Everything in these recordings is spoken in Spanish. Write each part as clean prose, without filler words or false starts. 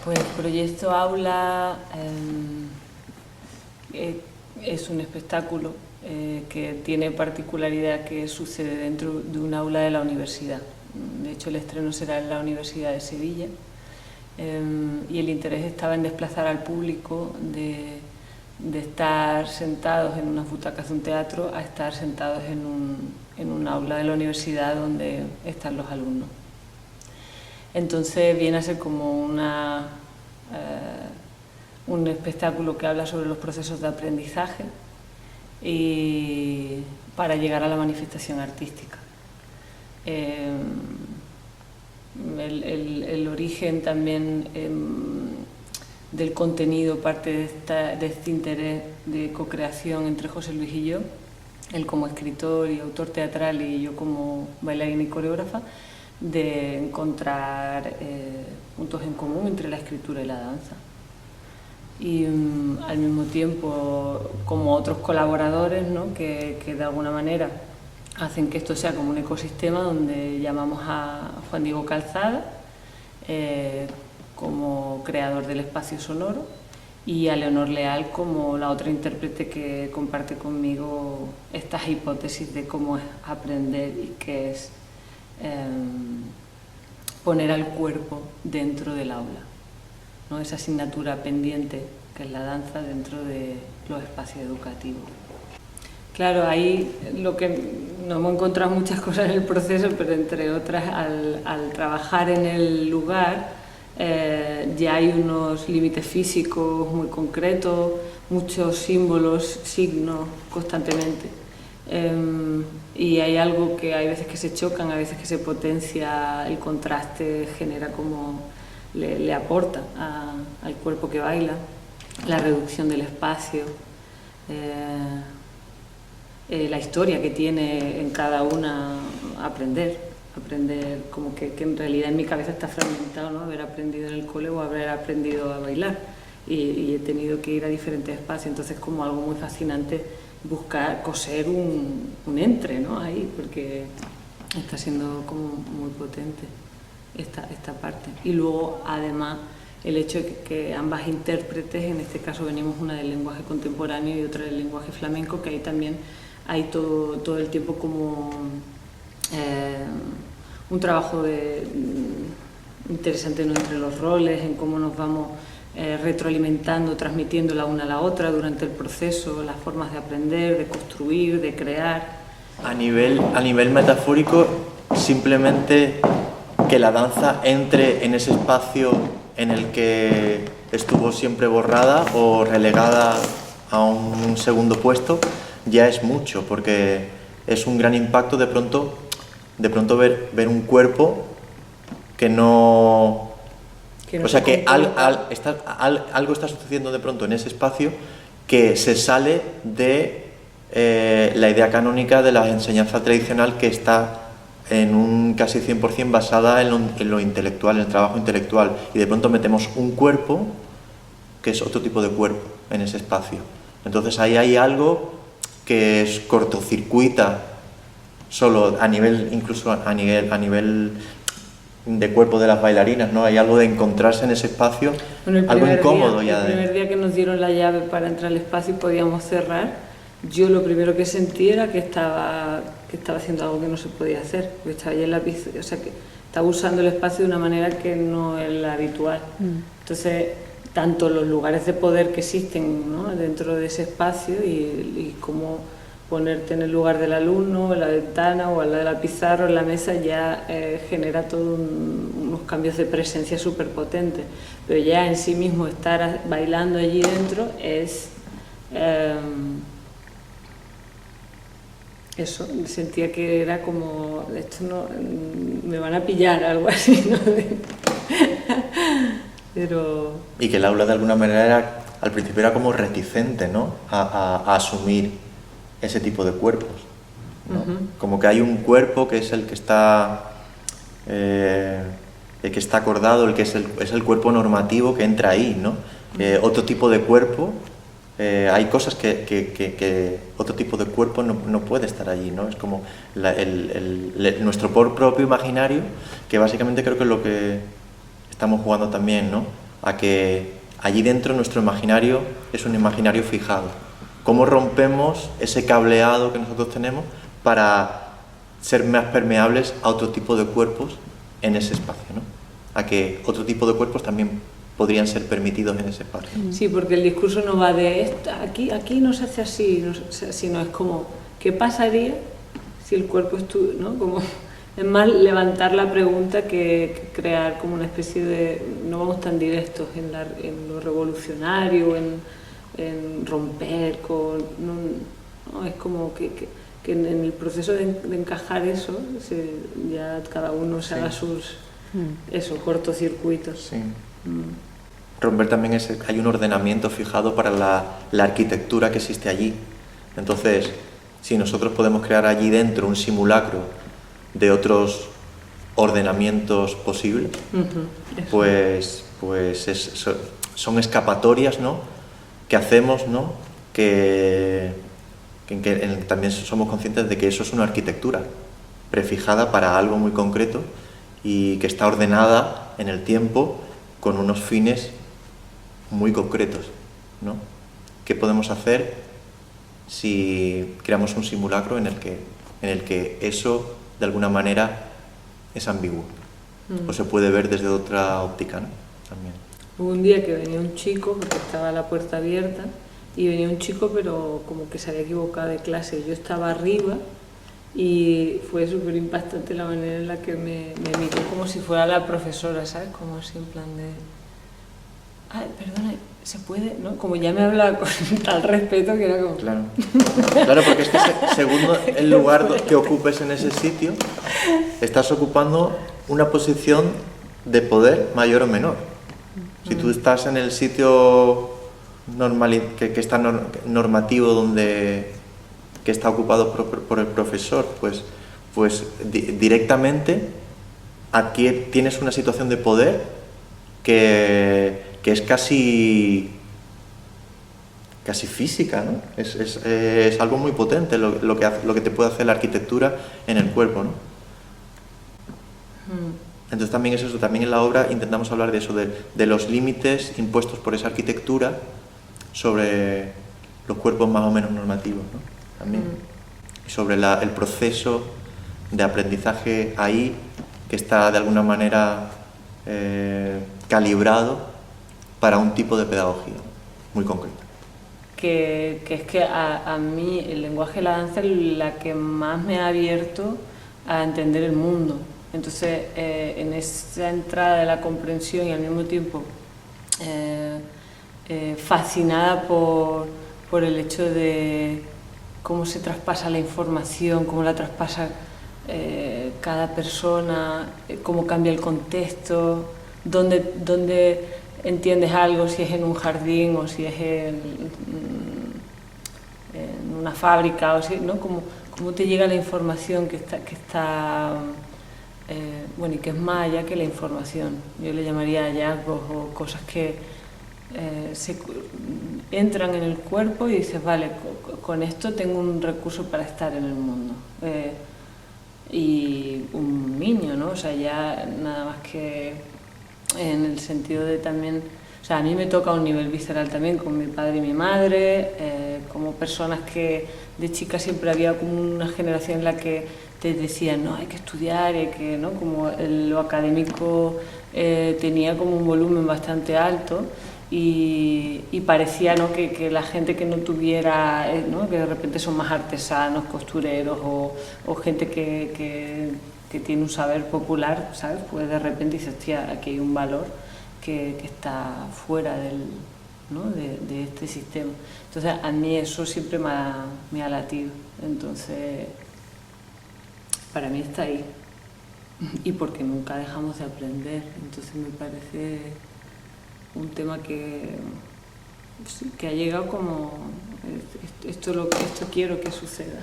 Pues Proyecto Aula es un espectáculo que tiene particularidad que sucede dentro de un aula de la universidad. De hecho, el estreno será en la Universidad de Sevilla y el interés estaba en desplazar al público de estar sentados en unas butacas de un teatro a estar sentados en un aula de la universidad donde están los alumnos. Entonces viene a ser como un espectáculo que habla sobre los procesos de aprendizaje y para llegar a la manifestación artística. El origen también del contenido parte de este interés de co-creación entre José Luis y yo, él como escritor y autor teatral y yo como bailarina y coreógrafa, de encontrar puntos en común entre la escritura y la danza. Y al mismo tiempo, como otros colaboradores, ¿no? que de alguna manera hacen que esto sea como un ecosistema, donde llamamos a Juan Diego Calzada como creador del espacio sonoro y a Leonor Leal como la otra intérprete que comparte conmigo estas hipótesis de cómo es aprender y qué es poner al cuerpo dentro del aula, ¿no? Esa asignatura pendiente que es la danza dentro de los espacios educativos. Claro, ahí lo que no hemos encontrado muchas cosas en el proceso, pero entre otras al trabajar en el lugar ya hay unos límites físicos muy concretos, muchos símbolos, signos constantemente. Y hay algo que hay veces que se chocan, hay veces que se potencia, el contraste genera como le aporta al cuerpo que baila, la reducción del espacio, la historia que tiene en cada una aprender como que en realidad en mi cabeza está fragmentado, ¿no? Haber aprendido en el cole o haber aprendido a bailar y he tenido que ir a diferentes espacios, entonces como algo muy fascinante buscar, coser un entre, ¿no? Ahí, porque está siendo como muy potente esta parte. Y luego, además, el hecho de que ambas intérpretes, en este caso venimos una del lenguaje contemporáneo y otra del lenguaje flamenco, que ahí también hay todo el tiempo como un trabajo interesante, ¿no? Entre los roles, en cómo nos vamos retroalimentando, transmitiendo la una a la otra durante el proceso, las formas de aprender, de construir, de crear. A nivel metafórico, simplemente que la danza entre en ese espacio en el que estuvo siempre borrada o relegada a un segundo puesto, ya es mucho, porque es un gran impacto de pronto ver un cuerpo que no... O sea, que algo está sucediendo de pronto en ese espacio que se sale de la idea canónica de la enseñanza tradicional, que está en un casi 100% basada en lo intelectual, en el trabajo intelectual, y de pronto metemos un cuerpo que es otro tipo de cuerpo en ese espacio. Entonces ahí hay algo que es cortocircuita solo a nivel, incluso a nivel de cuerpo de las bailarinas, ¿no? Hay algo de encontrarse en ese espacio, bueno, algo incómodo ya. El primer día que nos dieron la llave para entrar al espacio y podíamos cerrar, yo lo primero que sentí era que estaba haciendo algo que no se podía hacer, porque estaba ya en la pizarra, o sea, que estaba usando el espacio de una manera que no es la habitual. Entonces, tanto los lugares de poder que existen, ¿no? Dentro de ese espacio y cómo ponerte en el lugar del alumno, en la ventana o al lado de la pizarra o en la mesa, ya genera todos unos cambios de presencia súper potentes. Pero ya en sí mismo estar bailando allí dentro es... eso, sentía que era como, esto no, me van a pillar, algo así, ¿no? Pero... Y que el aula de alguna manera al principio era como reticente, ¿no? A asumir ese tipo de cuerpos, ¿no? Como que hay un cuerpo que es el que está acordado, es el cuerpo normativo que entra ahí, ¿no? Otro tipo de cuerpo, hay cosas que otro tipo de cuerpo no puede estar allí, ¿no? Es como nuestro propio imaginario que básicamente creo que es lo que estamos jugando también, ¿no? A que allí dentro nuestro imaginario es un imaginario fijado. ¿Cómo rompemos ese cableado que nosotros tenemos para ser más permeables a otro tipo de cuerpos en ese espacio, ¿no? A que otro tipo de cuerpos también podrían ser permitidos en ese espacio. Sí, porque el discurso no va de aquí no se hace así, sino es como, ¿qué pasaría si el cuerpo estuviera, ¿no? Como, es más levantar la pregunta que crear como una especie de, no vamos tan directos en lo revolucionario, en romper con, no, es como que en el proceso de encajar eso, ya cada uno se haga sus cortocircuitos. Sí. Romper también hay un ordenamiento fijado para la arquitectura que existe allí. Entonces, si nosotros podemos crear allí dentro un simulacro de otros ordenamientos posibles, pues son escapatorias, ¿no?, que hacemos, ¿no?, que también somos conscientes de que eso es una arquitectura prefijada para algo muy concreto y que está ordenada en el tiempo con unos fines muy concretos, ¿no? ¿Qué podemos hacer si creamos un simulacro en el que eso de alguna manera es ambiguo o se puede ver desde otra óptica, ¿no? También. Hubo un día que venía un chico, porque estaba la puerta abierta, y venía un chico pero como que se había equivocado de clase. Yo estaba arriba y fue súper impactante la manera en la que me miró como si fuera la profesora, ¿sabes? Como así en plan de... Ay, perdona, ¿se puede? ¿No? Como ya me hablaba con tal respeto que era como... Claro, claro, porque es que según el lugar que ocupes en ese sitio, estás ocupando una posición de poder mayor o menor. Si tú estás en el sitio que está normativo que está ocupado por el profesor, pues directamente aquí tienes una situación de poder que es casi física, ¿no? Es algo muy potente lo que te puede hacer la arquitectura en el cuerpo, ¿no? Entonces también es eso, también en la obra intentamos hablar de eso, de los límites impuestos por esa arquitectura sobre los cuerpos más o menos normativos, ¿no? También. Y sobre el proceso de aprendizaje ahí, que está de alguna manera calibrado para un tipo de pedagogía muy concreta. Que es que a mí el lenguaje de la danza es la que más me ha abierto a entender el mundo. Entonces, en esa entrada de la comprensión y al mismo tiempo fascinada por el hecho de cómo se traspasa la información, cómo la traspasa cada persona, cómo cambia el contexto, dónde entiendes algo, si es en un jardín o si es en una fábrica, o si, ¿no? Cómo te llega la información que está bueno, y que es más allá que la información. Yo le llamaría hallazgos o cosas que entran en el cuerpo y dices, vale, con esto tengo un recurso para estar en el mundo. Y un niño, ¿no? O sea, ya nada más que en el sentido de también... O sea, a mí me toca a un nivel visceral también con mi padre y mi madre, como personas que de chica siempre había como una generación en la que te decían, no, hay que estudiar, hay que, ¿no? Como lo académico tenía como un volumen bastante alto y parecía, ¿no?, que la gente que no tuviera, ¿no?, que de repente son más artesanos, costureros o gente que tiene un saber popular, ¿sabes? Pues de repente dices, hostia, aquí hay un valor que está fuera ¿no?, de este sistema. Entonces a mí eso siempre me ha latido. Entonces para mí está ahí. Y porque nunca dejamos de aprender. Entonces me parece un tema que ha llegado como esto quiero que suceda.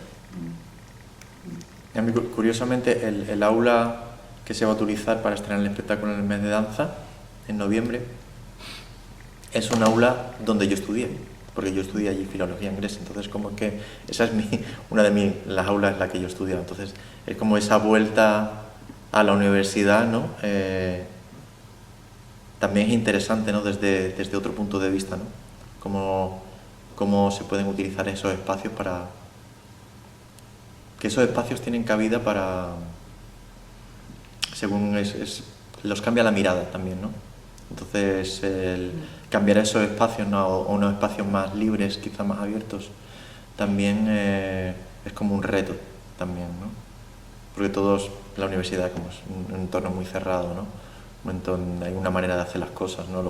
A mí, curiosamente, el aula que se va a utilizar para estrenar el espectáculo en el mes de danza, en noviembre, es un aula donde yo estudié, porque yo estudié allí filología inglesa, entonces como que esa es una de las aulas en la que yo estudiaba, entonces es como esa vuelta a la universidad, ¿no? También es interesante, ¿no? Desde otro punto de vista, ¿no? Cómo se pueden utilizar esos espacios para... que esos espacios tienen cabida para... según los cambia la mirada también, ¿no? Entonces, el cambiar esos espacios, ¿no? a unos espacios más libres, quizás más abiertos, también es como un reto también, ¿no? Porque la universidad como es un entorno muy cerrado, ¿no? Un entorno, hay una manera de hacer las cosas, ¿no?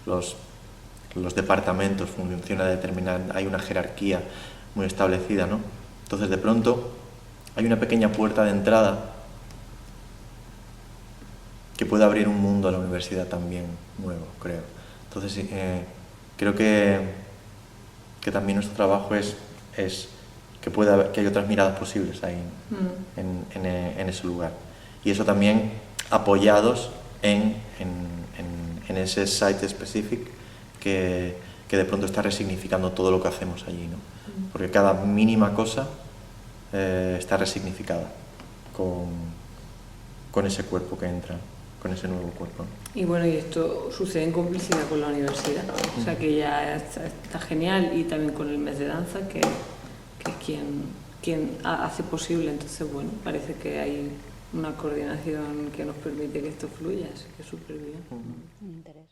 Los departamentos funcionan determinada, hay una jerarquía muy establecida, ¿no? Entonces, de pronto, hay una pequeña puerta de entrada que puede abrir un mundo a la universidad también nuevo, creo. Entonces, creo que también nuestro trabajo es que hay otras miradas posibles ahí en ese lugar. Y eso también apoyados en ese site específico que de pronto está resignificando todo lo que hacemos allí, ¿no? Porque cada mínima cosa está resignificada con ese cuerpo que entra, con ese nuevo cuerpo, ¿no? Y bueno, y esto sucede en complicidad con la universidad, o sea que ya está genial, y también con el mes de danza, que es quien hace posible. Entonces, bueno, parece que hay una coordinación que nos permite que esto fluya, así que súper bien. Un interés.